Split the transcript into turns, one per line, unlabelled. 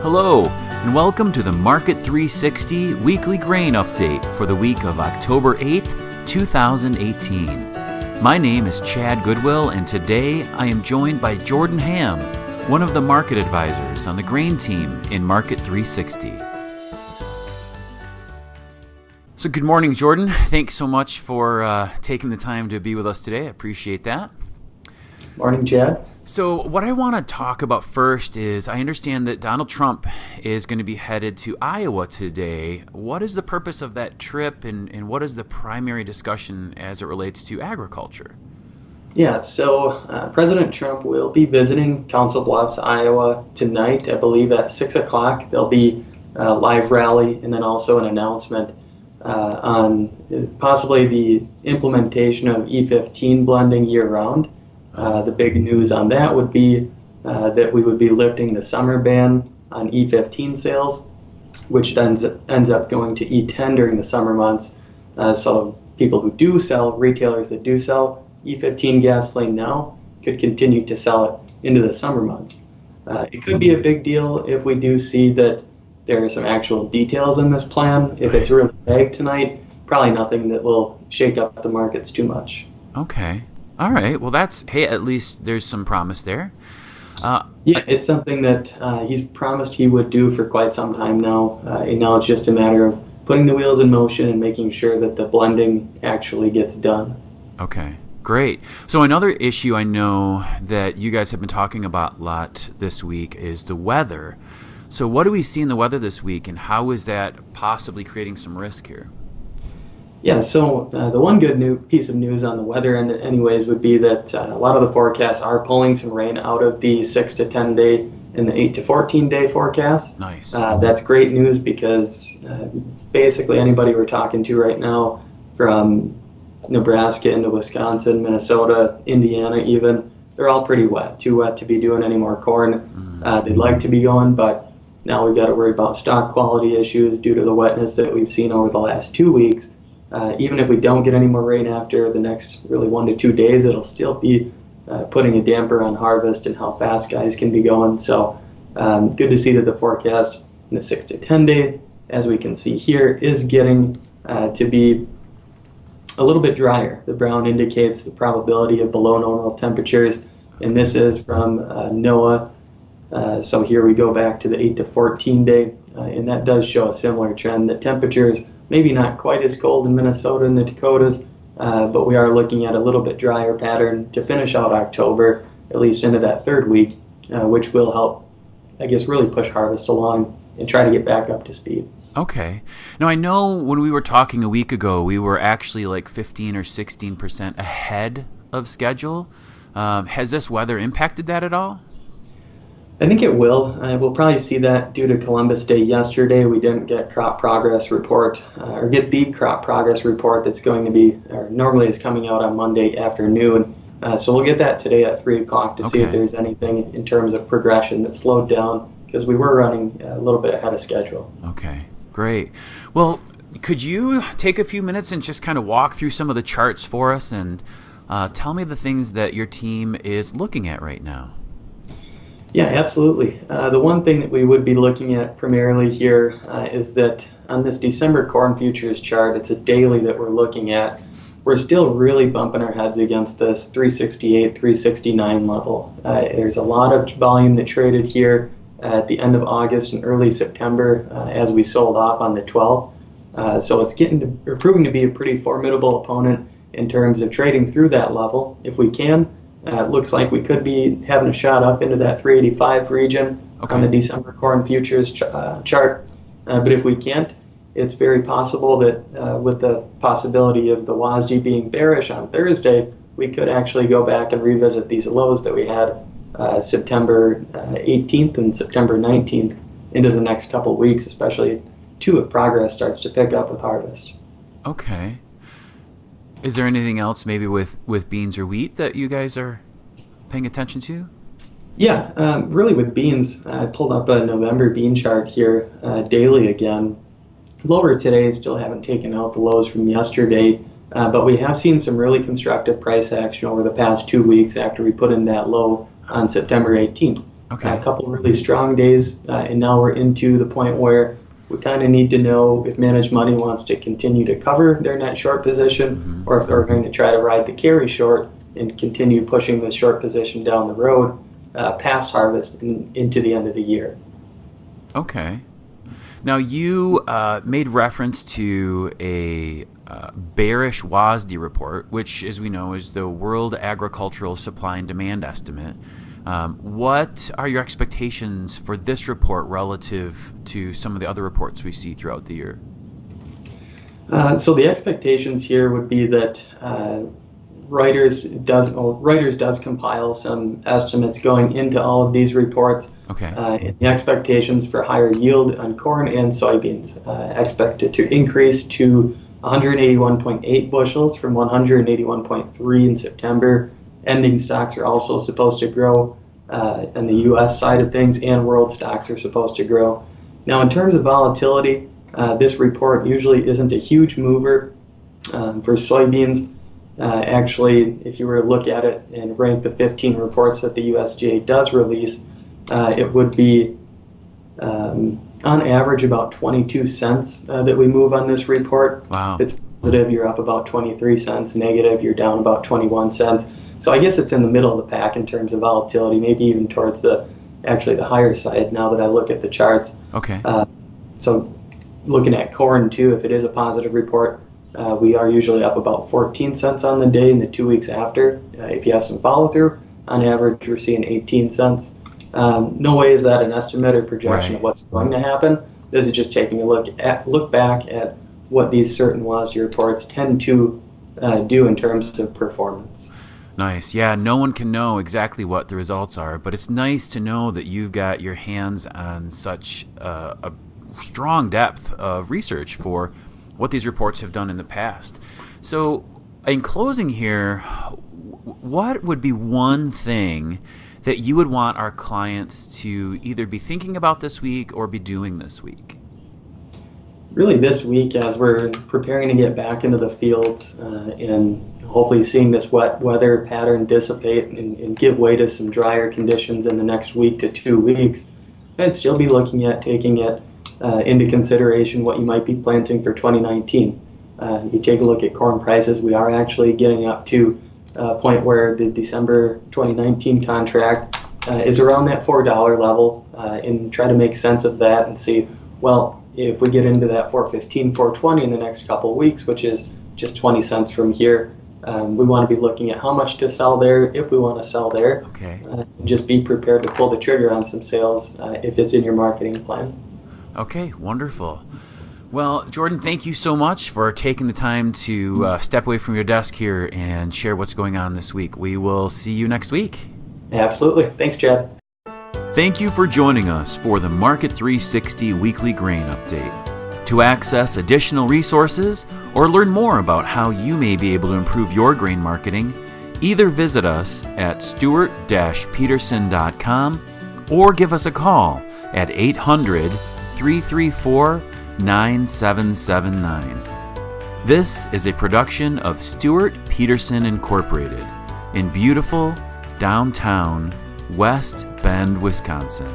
Hello, and welcome to the Market 360 Weekly Grain Update for the week of October 8th, 2018. My name is Chad Goodwill, and today I am joined by Jordan Ham, one of the market advisors on the grain team in Market 360. So good morning, Jordan. Thanks so much for taking the time to be with us today. I appreciate that.
Morning, Chad.
So what I want to talk about first is I understand that Donald Trump is going to be headed to Iowa today. What is the purpose of that trip, and what is the primary discussion as it relates to agriculture?
Yeah, so President Trump will be visiting Council Bluffs, Iowa tonight, I believe at 6 o'clock. There'll be a live rally and then also an announcement on possibly the implementation of E15 blending year-round. The big news on that would be that we would be lifting the summer ban on E15 sales, which ends up going to E10 during the summer months. So people who do sell, retailers that do sell E15 gasoline now, could continue to sell it into the summer months. It could be a big deal if we do see that there are some actual details in this plan. If it's really vague tonight, probably nothing that will shake up the markets too much.
Okay. All right. Well, at least there's some promise there.
Yeah, it's something that he's promised he would do for quite some time now. And now it's just a matter of putting the wheels in motion and making sure that the blending actually gets done.
Okay. Great. So another issue I know that you guys have been talking about a lot this week is the weather. So what do we see in the weather this week, and how is that possibly creating some risk here?
Yeah, so the one good piece of news on the weather end anyways would be that a lot of the forecasts are pulling some rain out of the 6 to 10 day and the 8 to 14 day forecast.
Nice.
That's great news because basically anybody we're talking to right now, from Nebraska into Wisconsin, Minnesota, Indiana even, they're all pretty wet, too wet to be doing any more corn. They'd like to be going, but now we've got to worry about stock quality issues due to the wetness that we've seen over the last 2 weeks. Even if we don't get any more rain after the next really 1 to 2 days, it'll still be putting a damper on harvest and how fast guys can be going. So good to see that the forecast in the 6 to 10 day, as we can see here, is getting to be a little bit drier. The brown indicates the probability of below normal temperatures, and this is from NOAA. So here we go back to the 8 to 14 day, and that does show a similar trend that temperatures maybe not quite as cold in Minnesota and the Dakotas, but we are looking at a little bit drier pattern to finish out October, at least into that third week, which will help, I guess, really push harvest along and try to get back up to speed.
Okay. Now, I know when we were talking a week ago, we were actually like 15 or 16% ahead of schedule. Has this weather impacted that at all?
I think it will. We'll probably see that due to Columbus Day yesterday. We didn't get crop progress report or get the crop progress report that's going to be, or normally is coming out on Monday afternoon. So we'll get that today at 3 o'clock to see if there's anything in terms of progression that slowed down, because we were running a little bit ahead of schedule.
Okay, great. Well, could you take a few minutes and just kind of walk through some of the charts for us and tell me the things that your team is looking at right now?
Yeah, absolutely. The one thing that we would be looking at primarily here is that on this December corn futures chart, it's a daily that we're looking at. We're still really bumping our heads against this 368, 369 level. There's a lot of volume that traded here at the end of August and early September as we sold off on the 12th. So it's proving to be a pretty formidable opponent in terms of trading through that level. If we can, it looks like we could be having a shot up into that 385 region on the December corn futures chart. But if we can't, it's very possible that with the possibility of the WASD being bearish on Thursday, we could actually go back and revisit these lows that we had September 18th and September 19th into the next couple of weeks, especially if progress starts to pick up with harvest. Okay.
Is there anything else maybe with beans or wheat that you guys are paying attention to?
Yeah, really with beans, I pulled up a November bean chart here daily again. Lower today, still haven't taken out the lows from yesterday, but we have seen some really constructive price action over the past 2 weeks after we put in that low on September 18th.
Okay.
A couple really strong days, and now we're into the point where we kind of need to know if managed money wants to continue to cover their net short position or if they're going to try to ride the carry short and continue pushing the short position down the road past harvest and into the end of the year.
Okay. Now, you made reference to a bearish WASDE report, which, as we know, is the World Agricultural Supply and Demand Estimate. What are your expectations for this report relative to some of the other reports we see throughout the year?
So the expectations here would be that Reuters does compile some estimates going into all of these reports.
Okay.
And the expectations for higher yield on corn and soybeans expected to increase to 181.8 bushels from 181.3 in September. Ending stocks are also supposed to grow on the U.S. side of things, and world stocks are supposed to grow. Now, in terms of volatility, this report usually isn't a huge mover for soybeans. Actually, if you were to look at it and rank the 15 reports that the USDA does release, it would be on average about 22 cents that we move on this report.
Wow.
If it's positive, you're up about 23 cents. Negative, you're down about 21 cents. So I guess it's in the middle of the pack in terms of volatility, maybe even towards the higher side now that I look at the charts.
Okay.
So looking at corn too, if it is a positive report, we are usually up about 14 cents on the day in the 2 weeks after. If you have some follow through, on average we're seeing 18 cents. No way is that an estimate or projection of what's going to happen. This is just taking a look back at what these certain WASDE reports tend to do in terms of performance.
Nice. Yeah, no one can know exactly what the results are, but it's nice to know that you've got your hands on such a strong depth of research for what these reports have done in the past. So, in closing here, what would be one thing that you would want our clients to either be thinking about this week or be doing this week?
Really this week, as we're preparing to get back into the fields and hopefully seeing this wet weather pattern dissipate and give way to some drier conditions in the next week to 2 weeks, I'd still be looking at taking it into consideration what you might be planting for 2019. You take a look at corn prices, we are actually getting up to a point where the December 2019 contract is around that $4 level, and try to make sense of that and see, well, if we get into that $4.15, $4.20 in the next couple of weeks, which is just 20 cents from here, we want to be looking at how much to sell there if we want to sell there.
Okay.
Just be prepared to pull the trigger on some sales if it's in your marketing plan.
Okay, wonderful. Well, Jordan, thank you so much for taking the time to step away from your desk here and share what's going on this week. We will see you next week.
Absolutely. Thanks, Chad.
Thank you for joining us for the Market 360 Weekly Grain Update. To access additional resources or learn more about how you may be able to improve your grain marketing, either visit us at Stewart-Peterson.com or give us a call at 800-334-9779. This is a production of Stewart-Peterson Incorporated in beautiful downtown West Bend, Wisconsin.